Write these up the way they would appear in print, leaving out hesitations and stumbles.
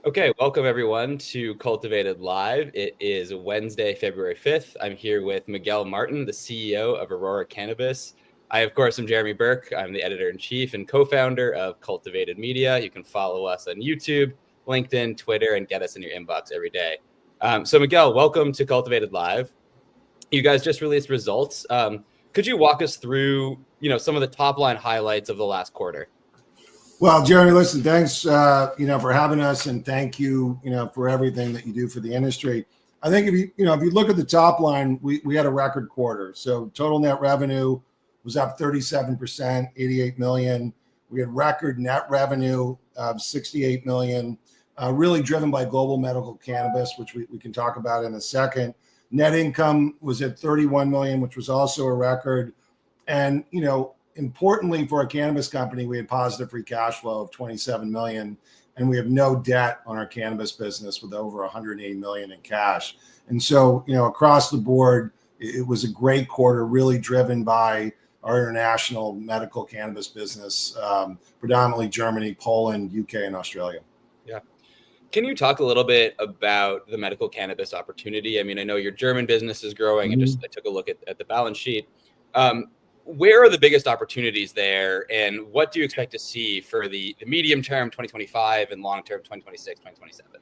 Okay, welcome everyone to Cultivated Live. It is Wednesday, February 5th. I'm here with Miguel Martin, the CEO of Aurora Cannabis. I, of course, am Jeremy Berke. I'm the editor-in-chief and co-founder of Cultivated Media. You can follow us on YouTube, LinkedIn, Twitter, and get us in your inbox every day. So Miguel, welcome to Cultivated Live. You guys just released results. Could you walk us through, some of the top-line highlights of the last quarter? Well, Jeremy, listen, thanks, for having us, and thank you, for everything that you do for the industry. I think if you look at the top line, we had a record quarter. So total net revenue was up 37%, 88 million. We had record net revenue of 68 million, really driven by global medical cannabis, which we can talk about in a second. Net income was at 31 million, which was also a record. And, importantly for a cannabis company, we had positive free cash flow of 27 million, and we have no debt on our cannabis business with over 180 million in cash. And so, across the board, it was a great quarter, really driven by our international medical cannabis business, predominantly Germany, Poland, UK, and Australia. Yeah. Can you talk a little bit about the medical cannabis opportunity? I mean, I know your German business is growing, and I took a look at the balance sheet. Where are the biggest opportunities there, and what do you expect to see for the medium term 2025 and long term 2026, 2027?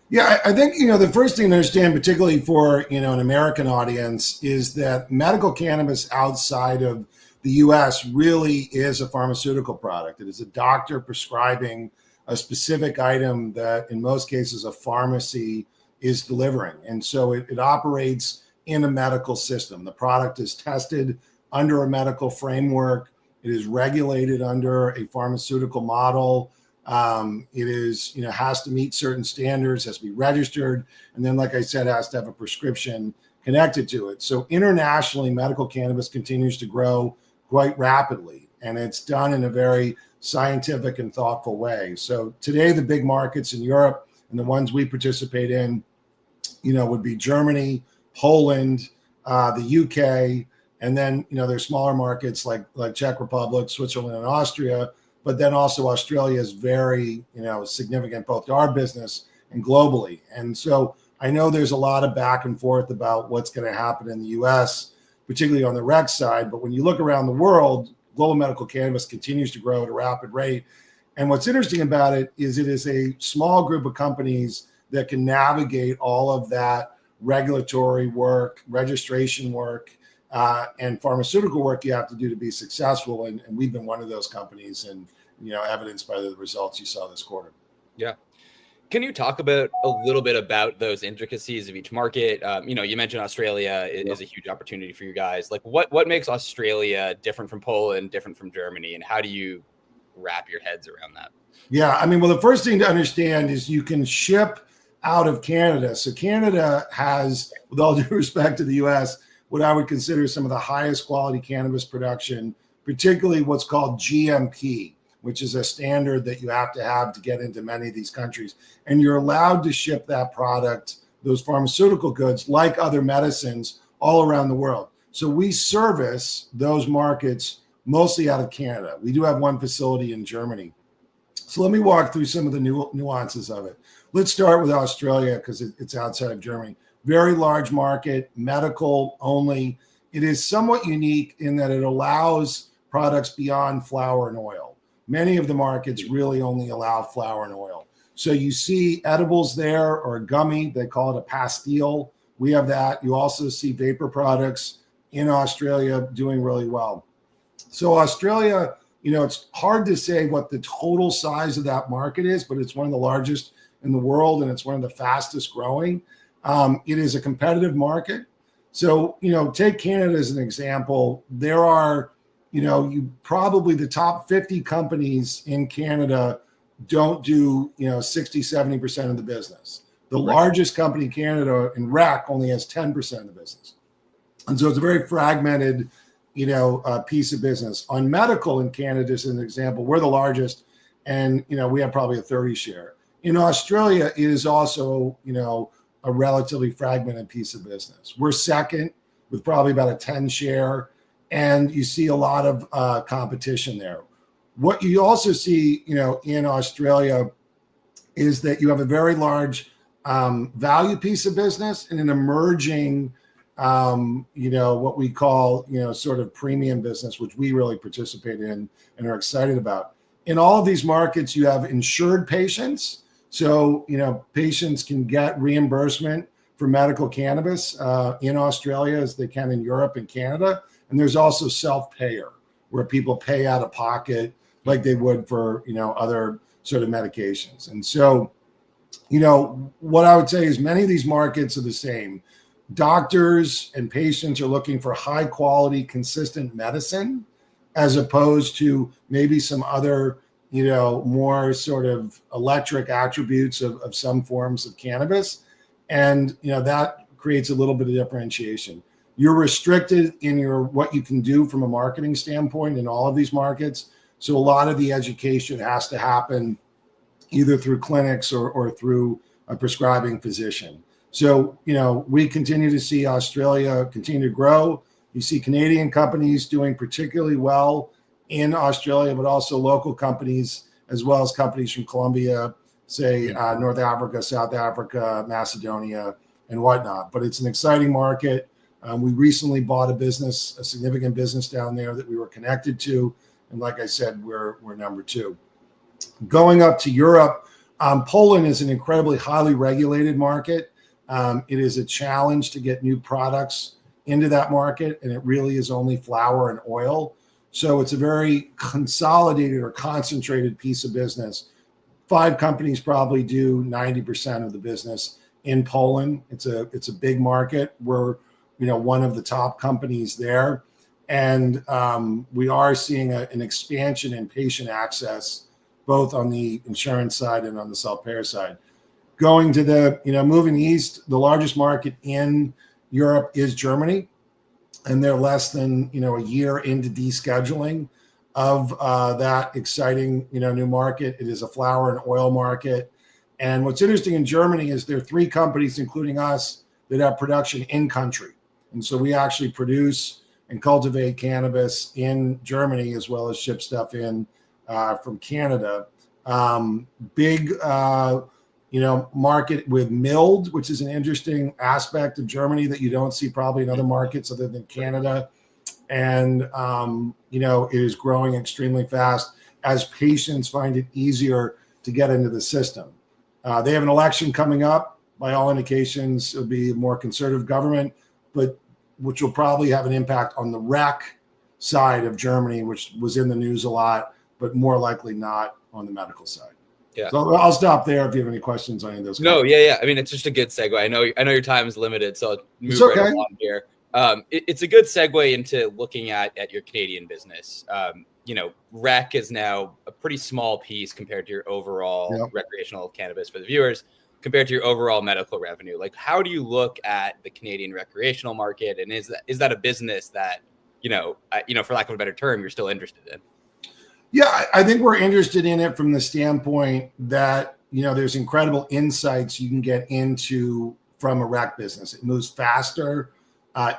Yeah, I think, the first thing to understand, particularly for, an American audience, is that medical cannabis outside of the US really is a pharmaceutical product. It is a doctor prescribing a specific item that in most cases a pharmacy is delivering. And so it operates in a medical system. The product is tested under a medical framework. It is regulated under a pharmaceutical model. It is, has to meet certain standards, has to be registered. And then, like I said, has to have a prescription connected to it. So internationally, medical cannabis continues to grow quite rapidly, and it's done in a very scientific and thoughtful way. So today, the big markets in Europe and the ones we participate in, would be Germany, Poland, the UK, and then, there's smaller markets like Czech Republic, Switzerland, and Austria. But then also Australia is very, significant both to our business and globally. And so I know there's a lot of back and forth about what's going to happen in the US, particularly on the rec side. But when you look around the world, global medical cannabis continues to grow at a rapid rate. And what's interesting about it is a small group of companies that can navigate all of that regulatory work, registration work, and pharmaceutical work you have to do to be successful. And we've been one of those companies, and, evidenced by the results you saw this quarter. Yeah. Can you talk about a little bit about those intricacies of each market? You mentioned Australia is a huge opportunity for you guys. Like what makes Australia different from Poland, different from Germany, and how do you wrap your heads around that? Yeah. I mean, well, the first thing to understand is you can ship out of Canada. So Canada has, with all due respect to the US, what I would consider some of the highest quality cannabis production, particularly what's called GMP, which is a standard that you have to get into many of these countries. And you're allowed to ship that product, those pharmaceutical goods, like other medicines, all around the world. So we service those markets mostly out of Canada. We do have one facility in Germany. So let me walk through some of the nuances of it. Let's start with Australia because it's outside of Germany. Very large market, medical only. It is somewhat unique in that it allows products beyond flower and oil. Many of the markets really only allow flower and oil. So you see edibles there, or a gummy, they call it a pastille. We have that. You also see vapor products in Australia doing really well. So Australia, it's hard to say what the total size of that market is, but it's one of the largest in the world, and it's one of the fastest growing. It is a competitive market. So, take Canada as an example. There are, probably the top 50 companies in Canada don't do, 60, 70% of the business. The largest company in Canada in rec only has 10% of the business. And so it's a very fragmented, piece of business. On medical in Canada, as an example, we're the largest, and, we have probably a 30 share. In Australia, it is also, a relatively fragmented piece of business. We're second with probably about a 10 share, and you see a lot of competition there. What you also see, in Australia is that you have a very large value piece of business and an emerging, what we call, sort of premium business, which we really participate in and are excited about. In all of these markets, you have insured patients. So, patients can get reimbursement for medical cannabis in Australia as they can in Europe and Canada. And there's also self-payer, where people pay out of pocket like they would for, other sort of medications. And so, what I would say is many of these markets are the same. Doctors and patients are looking for high quality, consistent medicine, as opposed to maybe some other, more sort of electric attributes of some forms of cannabis. And, that creates a little bit of differentiation. You're restricted in what you can do from a marketing standpoint in all of these markets. So a lot of the education has to happen either through clinics or through a prescribing physician. So, we continue to see Australia continue to grow. You see Canadian companies doing particularly well in Australia, but also local companies, as well as companies from Colombia, say North Africa, South Africa, Macedonia, and whatnot. But it's an exciting market. We recently bought a significant business down there that we were connected to. And like I said, we're number 2. Going up to Europe, Poland is an incredibly highly regulated market. It is a challenge to get new products into that market, and it really is only flower and oil. So it's a very consolidated or concentrated piece of business. 5 companies probably do 90% of the business in Poland. It's a big market. We're one of the top companies there, and we are seeing an expansion in patient access, both on the insurance side and on the self-payer side. Going to moving east, the largest market in Europe is Germany, and they're less than a year into descheduling of that exciting new market. It is a flower and oil market. And what's interesting in Germany is there are 3 companies, including us, that have production in country. And so we actually produce and cultivate cannabis in Germany, as well as ship stuff in from Canada. Big market with milled, which is an interesting aspect of Germany that you don't see probably in other markets other than Canada. And, it is growing extremely fast as patients find it easier to get into the system. They have an election coming up. By all indications, it'll be a more conservative government, but which will probably have an impact on the rec side of Germany, which was in the news a lot, but more likely not on the medical side. Yeah. So I'll stop there if you have any questions on any of those. No, yeah. I mean, it's just a good segue. I know your time is limited, so I'll move right along here. It's a good segue into looking at your Canadian business. Rec is now a pretty small piece compared to your overall recreational cannabis for the viewers, compared to your overall medical revenue. Like, how do you look at the Canadian recreational market, and is that a business that for lack of a better term, you're still interested in? Yeah, I think we're interested in it from the standpoint that, there's incredible insights you can get into from a rec business. It moves faster.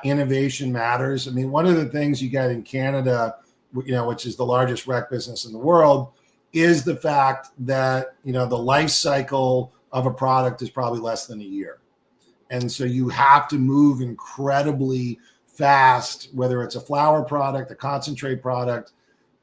Innovation matters. I mean, one of the things you get in Canada, which is the largest rec business in the world, is the fact that, the life cycle of a product is probably less than a year. And so you have to move incredibly fast, whether it's a flower product, a concentrate product,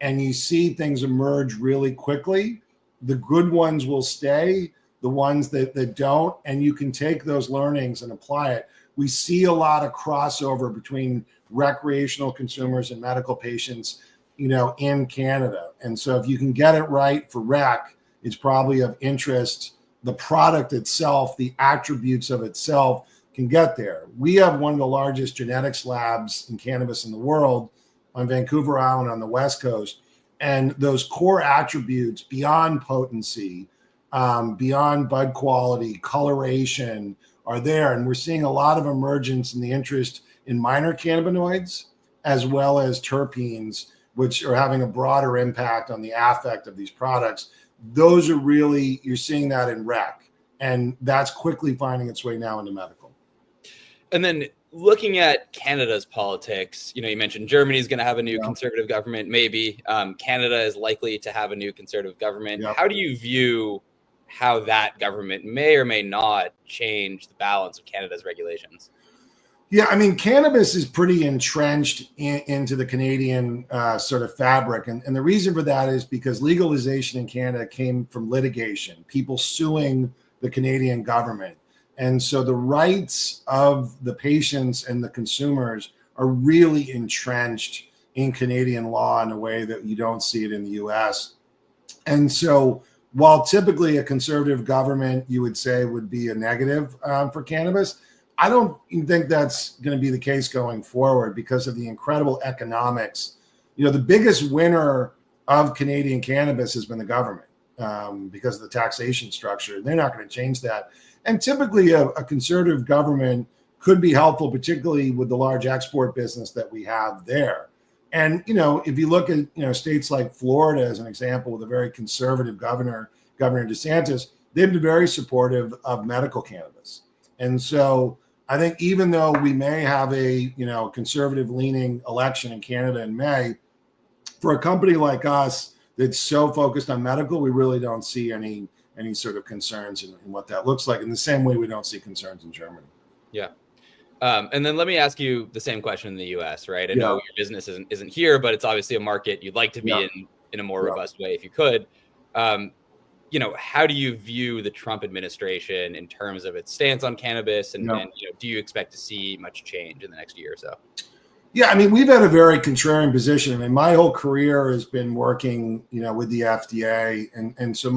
and you see things emerge really quickly. The good ones will stay, the ones that don't, and you can take those learnings and apply it. We see a lot of crossover between recreational consumers and medical patients, in Canada. And so if you can get it right for rec, it's probably of interest. The product itself, the attributes of itself can get there. We have one of the largest genetics labs in cannabis in the world on Vancouver Island on the West Coast. And those core attributes beyond potency, beyond bud quality, coloration are there. And we're seeing a lot of emergence in the interest in minor cannabinoids, as well as terpenes, which are having a broader impact on the affect of these products. Those are really, you're seeing that in rec, and that's quickly finding its way now into medical. And then looking at Canada's politics, you mentioned Germany is going to have a new conservative government. Maybe Canada is likely to have a new conservative government. Yep. How do you view how that government may or may not change the balance of Canada's regulations? Yeah, I mean, cannabis is pretty entrenched into the Canadian sort of fabric. And the reason for that is because legalization in Canada came from litigation, people suing the Canadian government. And so the rights of the patients and the consumers are really entrenched in Canadian law in a way that you don't see it in the US. And so while typically a conservative government, you would say, would be a negative for cannabis, I don't think that's going to be the case going forward because of the incredible economics. You know, the biggest winner of Canadian cannabis has been the government because of the taxation structure. They're not going to change that. And typically a conservative government could be helpful, particularly with the large export business that we have there. And, you know, if you look at, states like Florida as an example with a very conservative governor, Governor DeSantis, they've been very supportive of medical cannabis. And so I think even though we may have a, conservative leaning election in Canada in May, for a company like us that's so focused on medical, we really don't see any sort of concerns in what that looks like. In the same way we don't see concerns in Germany. Yeah. And then let me ask you the same question in the US, right? I know your business isn't here, but it's obviously a market you'd like to be in a more robust way if you could. How do you view the Trump administration in terms of its stance on cannabis? And do you expect to see much change in the next year or so? Yeah, I mean, we've had a very contrarian position. I mean, my whole career has been working, with the FDA. And so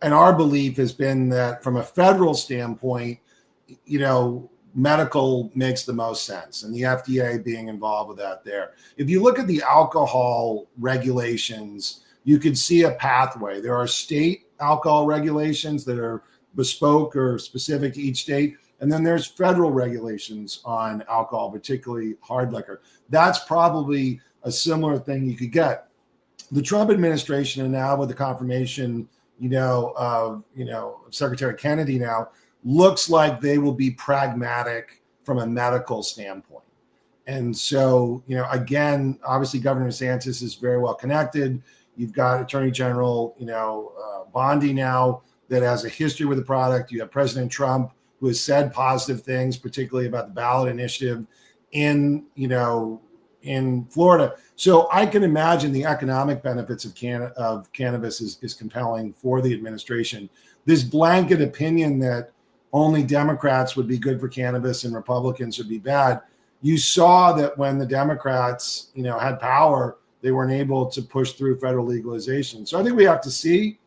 our belief has been that from a federal standpoint, medical makes the most sense, and the FDA being involved with that there. If you look at the alcohol regulations, you could see a pathway. There are state alcohol regulations that are bespoke or specific to each state. And then there's federal regulations on alcohol, particularly hard liquor. That's probably a similar thing you could get. The Trump administration, and now with the confirmation, of Secretary Kennedy now, looks like they will be pragmatic from a medical standpoint. And so, again, obviously Governor DeSantis is very well connected. You've got Attorney General, Bondi now that has a history with the product. You have President Trump, who has said positive things, particularly about the ballot initiative in Florida. So I can imagine the economic benefits of cannabis is compelling for the administration. This blanket opinion that only Democrats would be good for cannabis and Republicans would be bad. You saw that when the Democrats, had power, they weren't able to push through federal legalization. So I think we have to see,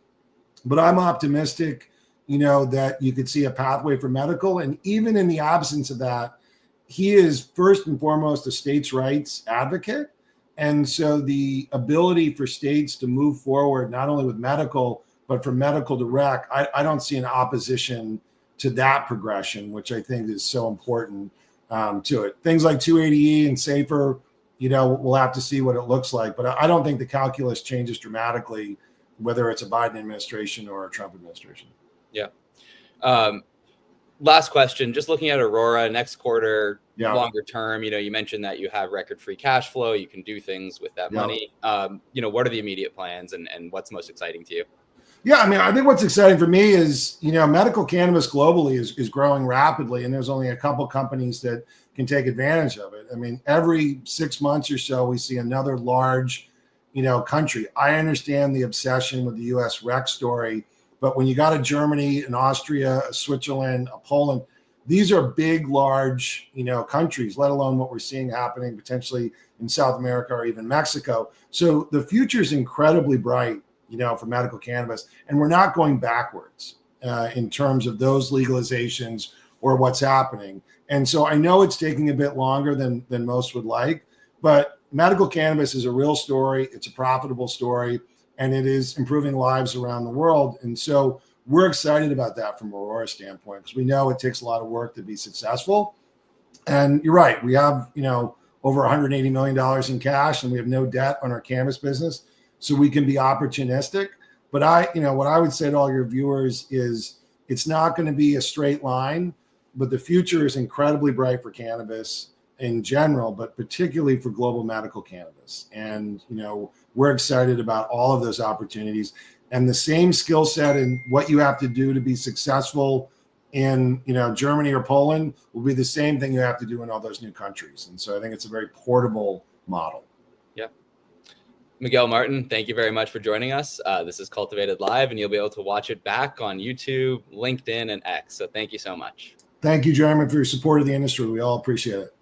but I'm optimistic, that you could see a pathway for medical. And even in the absence of that, he is first and foremost a states' rights advocate. And so the ability for states to move forward, not only with medical, but for medical direct, I don't see an opposition to that progression, which I think is so important to it. Things like 280E and SAFER, we'll have to see what it looks like. But I don't think the calculus changes dramatically, whether it's a Biden administration or a Trump administration. Yeah. Last question, just looking at Aurora next quarter, longer term, you mentioned that you have record free cash flow. You can do things with that money. What are the immediate plans and what's most exciting to you? Yeah, I mean, I think what's exciting for me is, medical cannabis globally is growing rapidly, and there's only a couple companies that can take advantage of it. I mean, every 6 months or so, we see another large, country. I understand the obsession with the U.S. rec story, but when you got a Germany, an Austria, a Switzerland, a Poland, these are big, large, countries, let alone what we're seeing happening potentially in South America or even Mexico. So the future is incredibly bright, for medical cannabis. And we're not going backwards in terms of those legalizations or what's happening. And so I know it's taking a bit longer than most would like, but medical cannabis is a real story. It's a profitable story, and it is improving lives around the world. And so we're excited about that from Aurora's standpoint, because we know it takes a lot of work to be successful. And you're right. We have, over $180 million in cash, and we have no debt on our cannabis business. So we can be opportunistic. But what I would say to all your viewers is it's not going to be a straight line, but the future is incredibly bright for cannabis in general, but particularly for global medical cannabis. And, we're excited about all of those opportunities. And the same skill set and what you have to do to be successful in, Germany or Poland will be the same thing you have to do in all those new countries. And so I think it's a very portable model. Yep. Miguel Martin, thank you very much for joining us. This is Cultivated Live, and you'll be able to watch it back on YouTube, LinkedIn, and X. So thank you so much. Thank you, Jeremy, for your support of the industry. We all appreciate it.